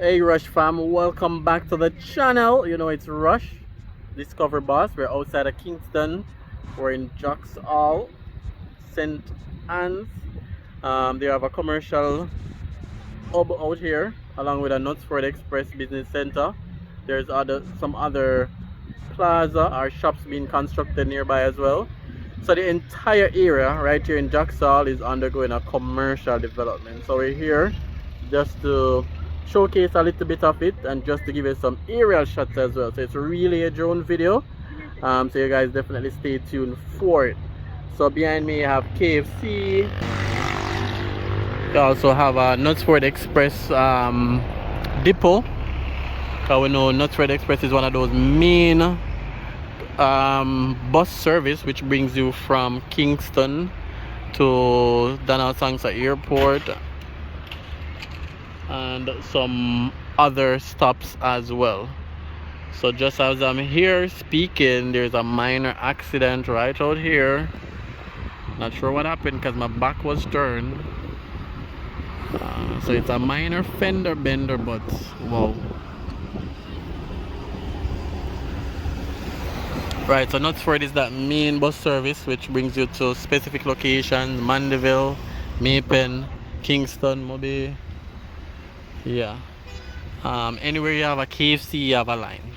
Hey Rush fam, welcome back to the channel. You know it's Rush, Discover Boss. We're outside of Kingston. We're in Drax Hall, St. Anne's. They have a commercial hub out here along with a Knutsford Express Business Center. There's some other plaza or shops being constructed nearby as well. So the entire area right here in Drax Hall is undergoing a commercial development. So we're here just to showcase a little bit of it and just to give you some aerial shots as well. So it's really a drone video, so you guys definitely stay tuned for it. So behind me you have KFC. You also have a Knutsford Express depot, because we know Knutsford Express is one of those main bus service which brings you from Kingston to Sangsa Airport and some other stops as well. So just as I'm here speaking, there's a minor accident right out here. Not sure what happened because my back was turned. So it's a minor fender bender, but wow. Right, so Knutsford is that main bus service which brings you to specific locations: Mandeville, Maypen, Kingston, Moby. Yeah, anywhere you have a KFC you have a line.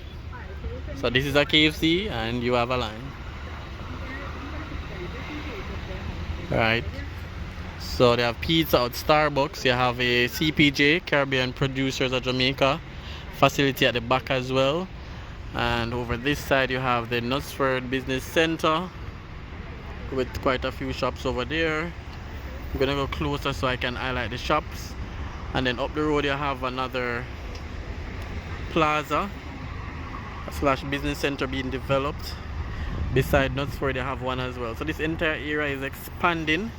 So this is a KFC and you have a line. Right, so they have pizza at Starbucks. You have a CPJ, Caribbean Producers of Jamaica facility at the back as well. And over this side you have the Knutsford Business Center with quite a few shops over there. I'm gonna go closer so I can highlight the shops. And then up the road you have another plaza / business center being developed. Beside Knutsford you have one as well. So this entire area is expanding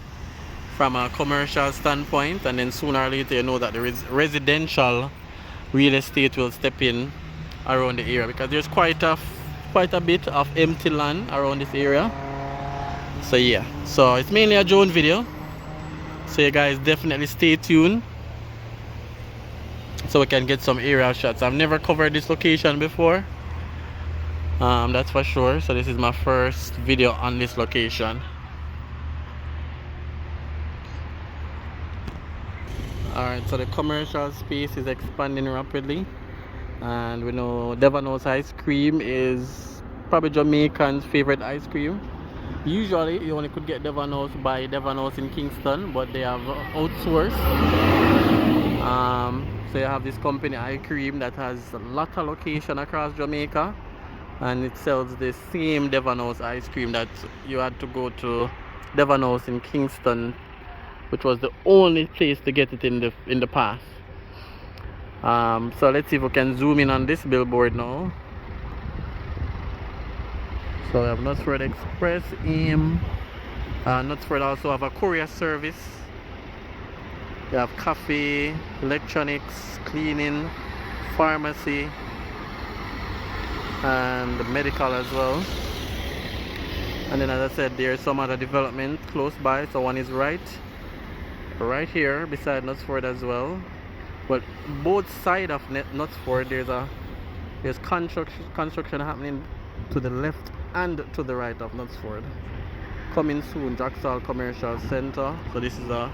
from a commercial standpoint, and then sooner or later you know that the residential real estate will step in around the area, because there's quite a bit of empty land around this area. So yeah, so it's mainly a drone video, so you guys definitely stay tuned so we can get some aerial shots. I've never covered this location before, that's for sure. So this is my first video on this location. Alright, so the commercial space is expanding rapidly, and we know Devon House ice cream is probably Jamaican's favorite ice cream. Usually you only could get Devon House by Devon House in Kingston, but they have outsourced. So you have this company iCream that has a lot of location across Jamaica, and it sells the same Devon House ice cream that you had to go to Devon House in Kingston, which was the only place to get it in the past. So let's see if we can zoom in on this billboard now. So we have Knutsford Express, AIM, Knutsford also have a courier service. You have coffee, electronics, cleaning, pharmacy, and medical as well. And then, as I said, there's some other development close by. So one is right here beside Knutsford as well. But both sides of Knutsford, there's construction happening to the left and to the right of Knutsford. Coming soon, Drax Commercial Center. So this is a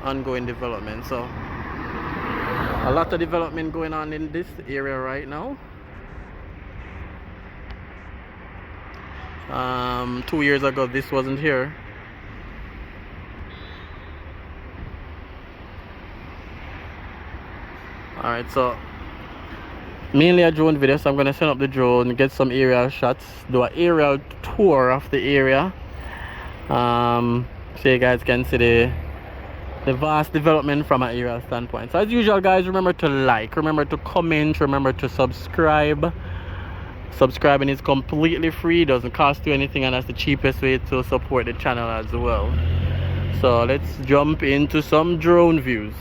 ongoing development. So a lot of development going on in this area right now. 2 years ago this wasn't here. Alright, so mainly a drone video, so I'm gonna set up the drone, get some aerial shots, do an aerial tour of the area, so you guys can see the vast development from an aerial standpoint. So as usual guys, remember to like, remember to comment, remember to subscribe. Subscribing is completely free, doesn't cost you anything, and that's the cheapest way to support the channel as well. So let's jump into some drone views.